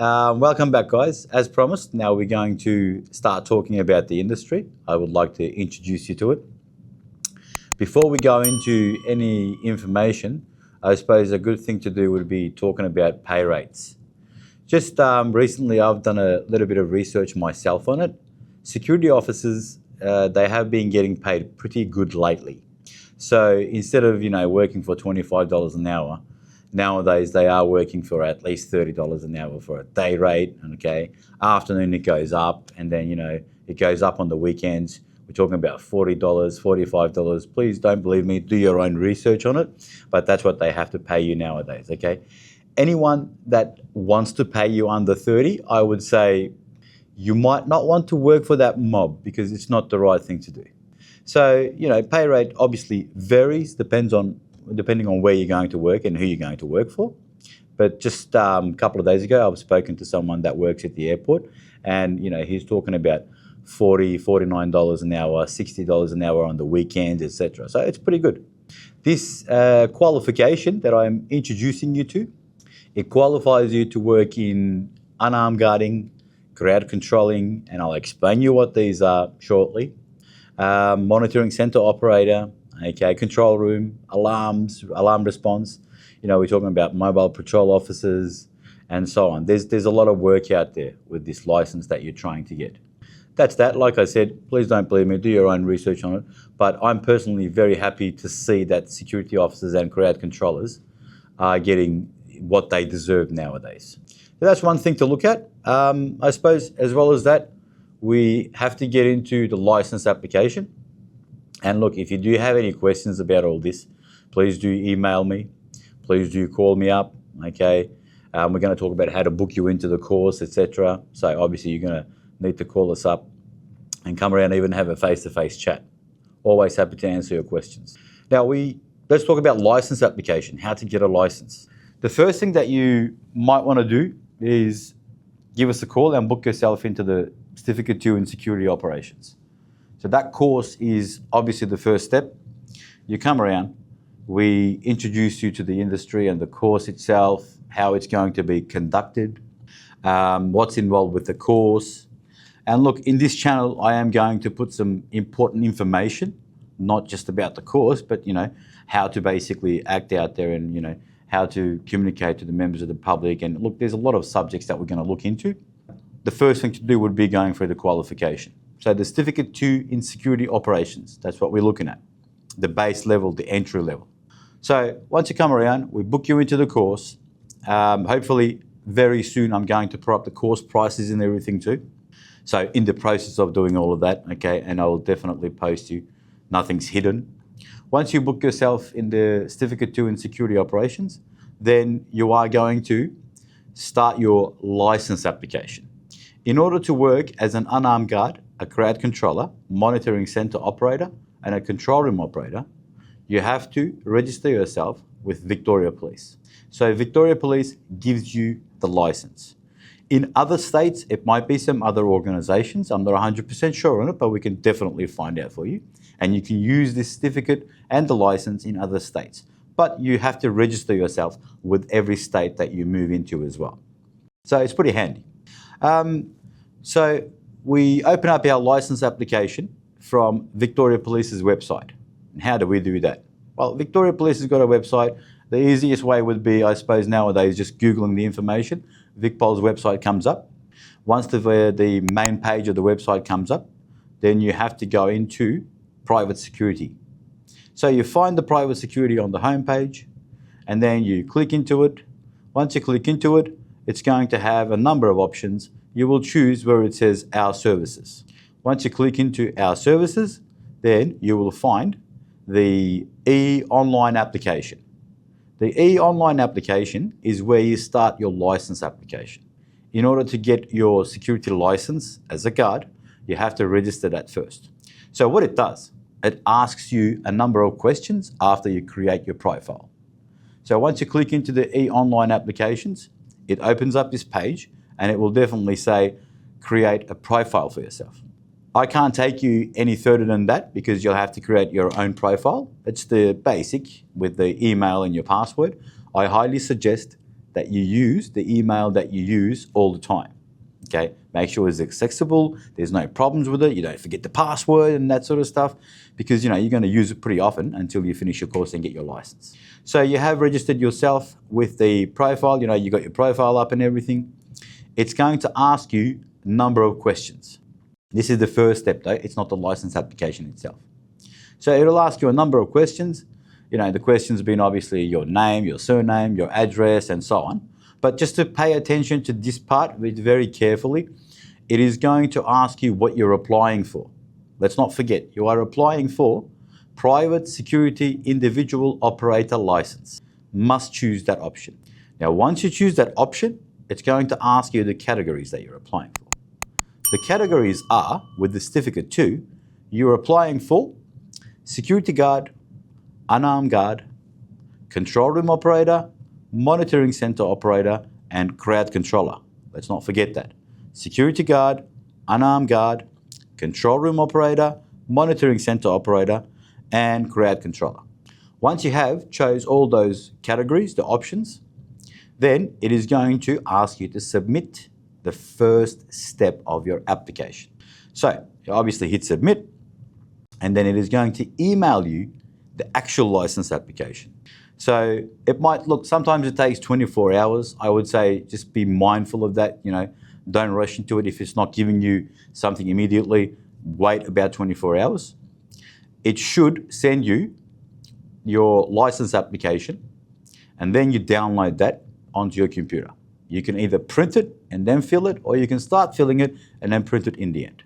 Welcome back, guys. As promised, now we're going to start talking about the industry. I would like to introduce you to it. Before we go into any information, I suppose a good thing to do would be talking about pay rates. Just recently, I've done a little bit of research myself on it. Security officers, they have been getting paid pretty good lately. So instead of working for $25 an hour, nowadays they are working for at least $30 an hour for a day rate. Okay, afternoon it goes up, and then it goes up on the weekends. We're talking about $40, $45. Please don't believe me. Do your own research on it, but that's what they have to pay you nowadays. Okay, anyone that wants to pay you under 30, I would say you might not want to work for that mob because it's not the right thing to do. So pay rate obviously varies, depending on where you're going to work and who you're going to work for. But just a couple of days ago, I've spoken to someone that works at the airport, and he's talking about $40, $49 an hour, $60 an hour on the weekends, etc. So it's pretty good. This qualification that I'm introducing you to, it qualifies you to work in unarmed guarding, crowd controlling, and I'll explain you what these are shortly. Monitoring center operator, okay, control room, alarms, alarm response. We're talking about mobile patrol officers and so on. There's a lot of work out there with this license that you're trying to get. That's that. Like I said, please don't believe me. Do your own research on it. But I'm personally very happy to see that security officers and crowd controllers are getting what they deserve nowadays. So that's one thing to look at. I suppose as well as that, we have to get into the license application. And look, if you do have any questions about all this, please do email me. Please do call me up, okay? We're going to talk about how to book you into the course, etc. So obviously you're going to need to call us up and come around and even have a face-to-face chat. Always happy to answer your questions. Now, let's talk about license application, how to get a license. The first thing that you might want to do is give us a call and book yourself into the Certificate 2 in Security Operations. So that course is obviously the first step. You come around, we introduce you to the industry and the course itself, how it's going to be conducted, what's involved with the course. And look, in this channel, I am going to put some important information, not just about the course, but how to basically act out there and how to communicate to the members of the public. And look, there's a lot of subjects that we're going to look into. The first thing to do would be going through the qualification. So the Certificate 2 in Security Operations, that's what we're looking at. The base level, the entry level. So once you come around, we book you into the course. Hopefully very soon I'm going to put up the course prices and everything too. So in the process of doing all of that, okay, and I will definitely post you. Nothing's hidden. Once you book yourself in the Certificate 2 in Security Operations, then you are going to start your license application. In order to work as an unarmed guard, a crowd controller, monitoring center operator, and a control room operator, you have to register yourself with Victoria Police. So Victoria Police gives you the license. In other states, it might be some other organizations. I'm not 100% sure on it, but we can definitely find out for you. And you can use this certificate and the license in other states. But you have to register yourself with every state that you move into as well. So it's pretty handy. So we open up our license application from Victoria Police's website. And how do we do that? Well, Victoria Police has got a website. The easiest way would be, I suppose, nowadays, just Googling the information. VicPol's website comes up. Once the main page of the website comes up, then you have to go into private security. So you find the private security on the home page, and then you click into it. Once you click into it, it's going to have a number of options. You will choose where it says Our Services. Once you click into Our Services, then you will find the e-online application. The e-online application is where you start your license application. In order to get your security license as a guard, you have to register that first. So what it does, it asks you a number of questions after you create your profile. So once you click into the e-online applications, it opens up this page and it will definitely say, create a profile for yourself. I can't take you any further than that because you'll have to create your own profile. It's the basic with the email and your password. I highly suggest that you use, the email that you use all the time. Okay, make sure it's accessible, there's no problems with it, you don't forget the password and that sort of stuff, because you're going to use it pretty often until you finish your course and get your license. So you have registered yourself with the profile, you got your profile up and everything. It's going to ask you a number of questions. This is the first step though, it's not the license application itself. So it'll ask you a number of questions. The questions being obviously your name, your surname, your address, and so on. But just to pay attention to this part very carefully, it is going to ask you what you're applying for. Let's not forget, you are applying for Private Security Individual Operator License. Must choose that option. Now, once you choose that option, it's going to ask you the categories that you're applying for. The categories are, with the Certificate 2, you're applying for Security Guard, Unarmed Guard, Control Room Operator, Monitoring Center Operator, and Crowd Controller. Let's not forget that. Security Guard, Unarmed Guard, Control Room Operator, Monitoring Center Operator, and Crowd Controller. Once you have chose all those categories, the options, then it is going to ask you to submit the first step of your application. So you obviously hit submit, and then it is going to email you the actual license application. So it might look, sometimes it takes 24 hours. I would say just be mindful of that. Don't rush into it. If it's not giving you something immediately, wait about 24 hours. It should send you your license application, and then you download that onto your computer. You can either print it and then fill it, or you can start filling it and then print it in the end.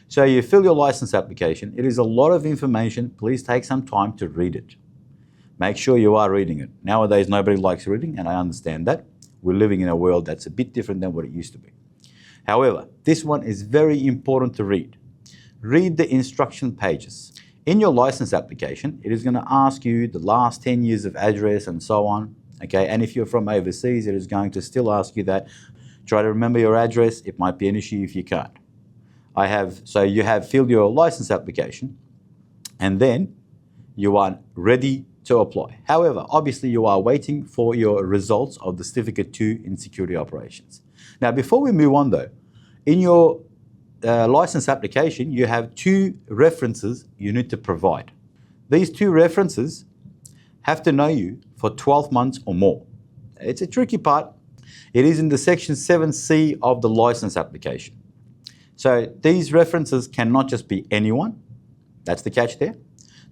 So you fill your license application. It is a lot of information. Please take some time to read it. Make sure you are reading it. Nowadays, nobody likes reading, and I understand that. We're living in a world that's a bit different than what it used to be. However, this one is very important to read. Read the instruction pages. In your license application, it is going to ask you the last 10 years of address and so on. Okay, and if you're from overseas, it is going to still ask you that. Try to remember your address. It might be an issue if you can't. So you have filled your license application, and then you are ready to apply. However, obviously you are waiting for your results of the Certificate 2 in Security Operations. Now, before we move on though, in your license application, you have 2 references you need to provide. These 2 references have to know you for 12 months or more. It's a tricky part. It is in the section 7C of the license application. So these references cannot just be anyone. That's the catch there.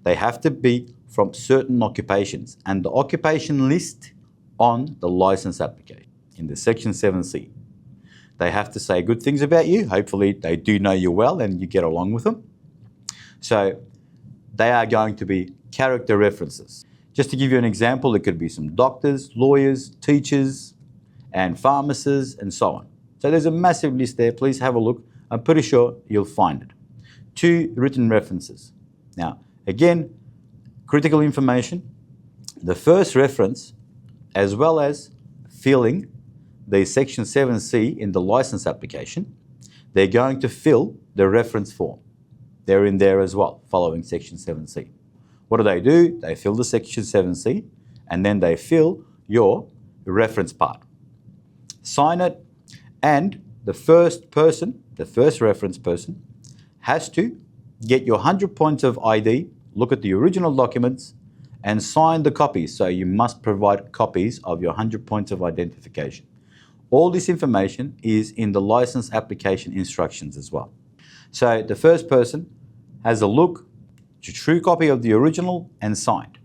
They have to be from certain occupations, and the occupation list on the license application in the section 7C. They have to say good things about you. Hopefully they do know you well and you get along with them. So they are going to be character references. Just to give you an example, it could be some doctors, lawyers, teachers, and pharmacists, and so on. So there's a massive list there. Please have a look. I'm pretty sure you'll find it. 2 written references. Now, again, critical information. The first reference, as well as filling the section 7C in the license application, they're going to fill the reference form. They're in there as well, following section 7C. What do? They fill the section 7C, and then they fill your reference part. Sign it, and the first reference person, has to get your 100 points of ID, look at the original documents, and sign the copies. So you must provide copies of your 100 points of identification. All this information is in the license application instructions as well. So the first person has a look, a true copy of the original, and signed.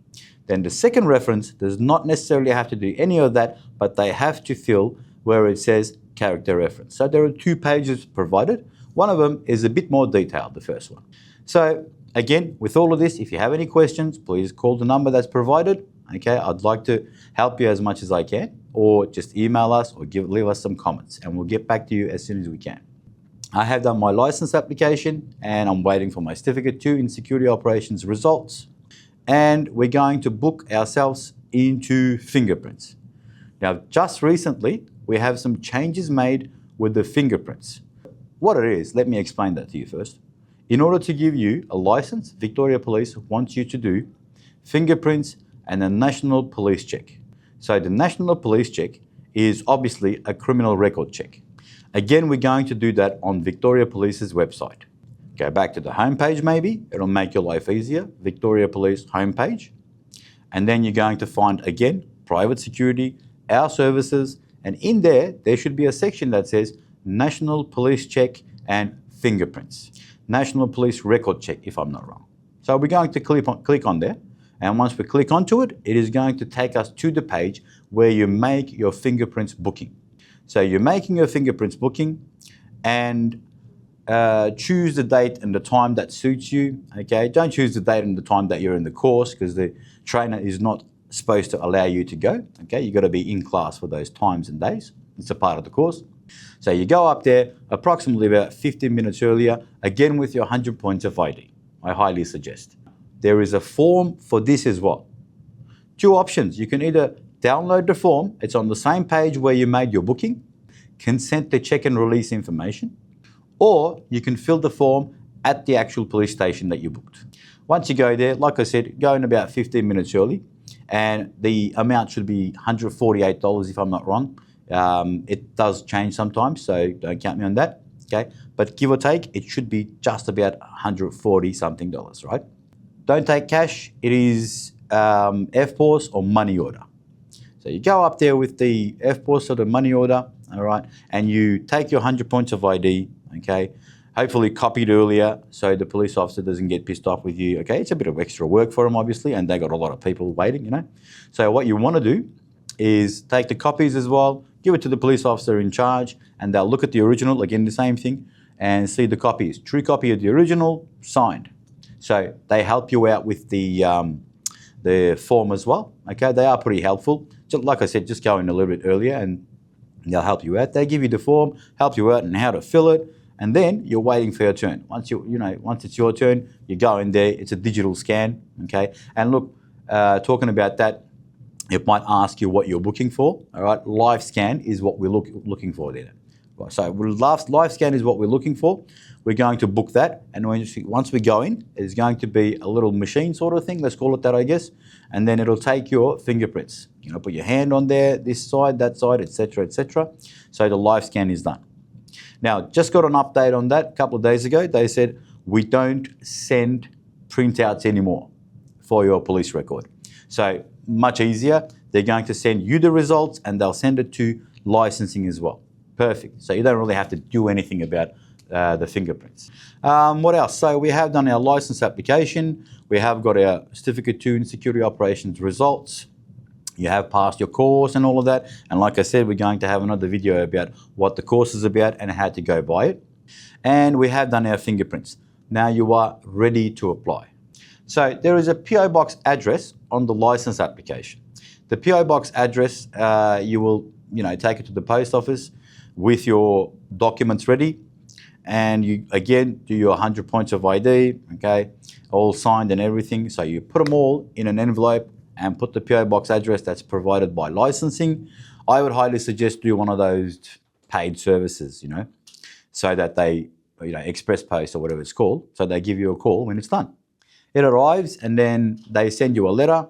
Then the second reference does not necessarily have to do any of that, but they have to fill where it says character reference. So there are 2 pages provided. One of them is a bit more detailed, the first one. So again, with all of this, if you have any questions, please call the number that's provided. Okay, I'd like to help you as much as I can, or just email us or leave us some comments, and we'll get back to you as soon as we can. I have done my license application, and I'm waiting for my Certificate 2 in Security Operations results. And we're going to book ourselves into fingerprints. Now, just recently, we have some changes made with the fingerprints. What it is, let me explain that to you first. In order to give you a license, Victoria Police wants you to do fingerprints and a national police check. So the national police check is obviously a criminal record check. Again, we're going to do that on Victoria Police's website. Go back to the homepage maybe, it'll make your life easier, Victoria Police homepage. And then you're going to find, again, private security, our services, and in there, there should be a section that says National Police Check and Fingerprints. National Police Record Check, if I'm not wrong. So we're going to click on there, and once we click onto it, it is going to take us to the page where you make your fingerprints booking. So you're making your fingerprints booking, and choose the date and the time that suits you, okay? Don't choose the date and the time that you're in the course, because the trainer is not supposed to allow you to go, okay? You've got to be in class for those times and days. It's a part of the course. So you go up there approximately about 15 minutes earlier, again with your 100 points of ID. I highly suggest. There is a form for this as well. Two options. You can either download the form, it's on the same page where you made your booking, consent to check and release information, or you can fill the form at the actual police station that you booked. Once you go there, like I said, go in about 15 minutes early, and the amount should be $148 if I'm not wrong. It does change sometimes, so don't count me on that, okay? But give or take, it should be just about $140 something, right? Don't take cash, it is FPOS or money order. So you go up there with the FPOS or the money order, all right, and you take your 100 points of ID, okay, hopefully copied earlier so the police officer doesn't get pissed off with you, okay? It's a bit of extra work for them, obviously, and they got a lot of people waiting, you know? So what you want to do is take the copies as well, give it to the police officer in charge, and they'll look at the original, again, the same thing, and see the copies. True copy of the original, signed. So they help you out with the form as well, okay? They are pretty helpful. So like I said, just go in a little bit earlier and they'll help you out. They give you the form, help you out on how to fill it, and then you're waiting for your turn. Once once it's your turn, you go in there. It's a digital scan, okay? And look, talking about that, it might ask you what you're looking for. All right, live scan is what we're looking for there. So live scan is what we're looking for. We're going to book that, and once we go in, it's going to be a little machine sort of thing. Let's call it that, I guess. And then it'll take your fingerprints. You know, put your hand on there, this side, that side, etc., etc. So the live scan is done. Now, just got an update on that a couple of days ago. They said we don't send printouts anymore for your police record. So much easier. They're going to send you the results, and they'll send it to licensing as well. Perfect. So you don't really have to do anything about the fingerprints. What else? So we have done our license application. We have got our Certificate 2 in Security Operations results. You have passed your course and all of that. And like I said, we're going to have another video about what the course is about and how to go by it. And we have done our fingerprints. Now you are ready to apply. So there is a PO box address on the license application. The PO box address, you will take it to the post office with your documents ready, and you again do your 100 points of ID, okay, all signed and everything. So you put them all in an envelope and put the PO box address that's provided by licensing. I would highly suggest do one of those paid services, so that they, express post or whatever it's called, so they give you a call when it's done. It arrives, and then they send you a letter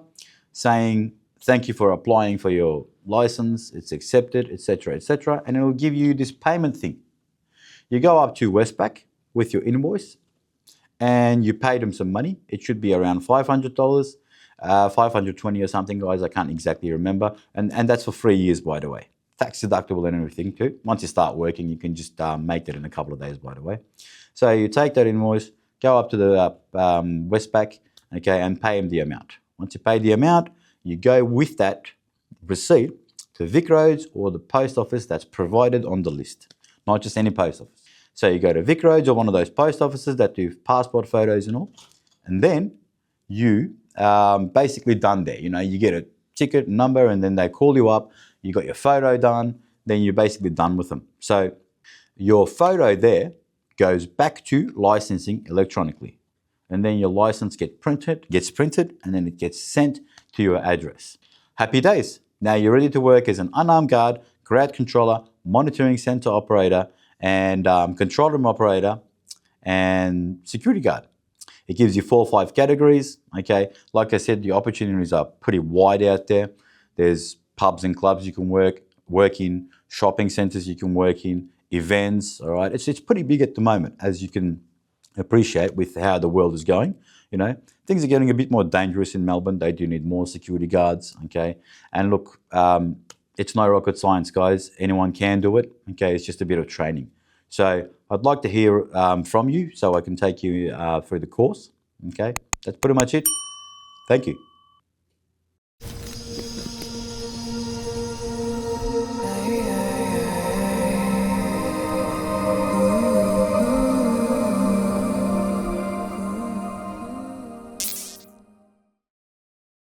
saying, thank you for applying for your license, it's accepted, etc., etc., and it'll give you this payment thing. You go up to Westpac with your invoice, and you pay them some money. It should be around $500, $520 or something, guys. I can't exactly remember, and that's for 3 years, by the way. Tax deductible and everything too. Once you start working, you can just make that in a couple of days, by the way. So you take that invoice, go up to the Westpac, okay, and pay them the amount. Once you pay the amount, you go with that receipt to Vic Roads or the post office that's provided on the list, not just any post office. So you go to Vic Roads or one of those post offices that do passport photos and all, and then you basically done there. You get a ticket number, and then they call you up. You got your photo done, then you're basically done with them. So your photo there goes back to licensing electronically, and then your license gets printed, and then it gets sent to your address. Happy days. Now you're ready to work as an unarmed guard, crowd controller, monitoring center operator, and control room operator, and security guard. It gives you 4 or 5 categories, okay? Like I said, the opportunities are pretty wide out there. There's pubs and clubs you can work, work in, shopping centres you can work in, events, all right? It's pretty big at the moment, as you can appreciate with how the world is going. You know, things are getting a bit more dangerous in Melbourne. They do need more security guards, okay? And look, it's no rocket science, guys. Anyone can do it, okay? It's just a bit of training. So I'd like to hear from you so I can take you through the course, okay? That's pretty much it. Thank you.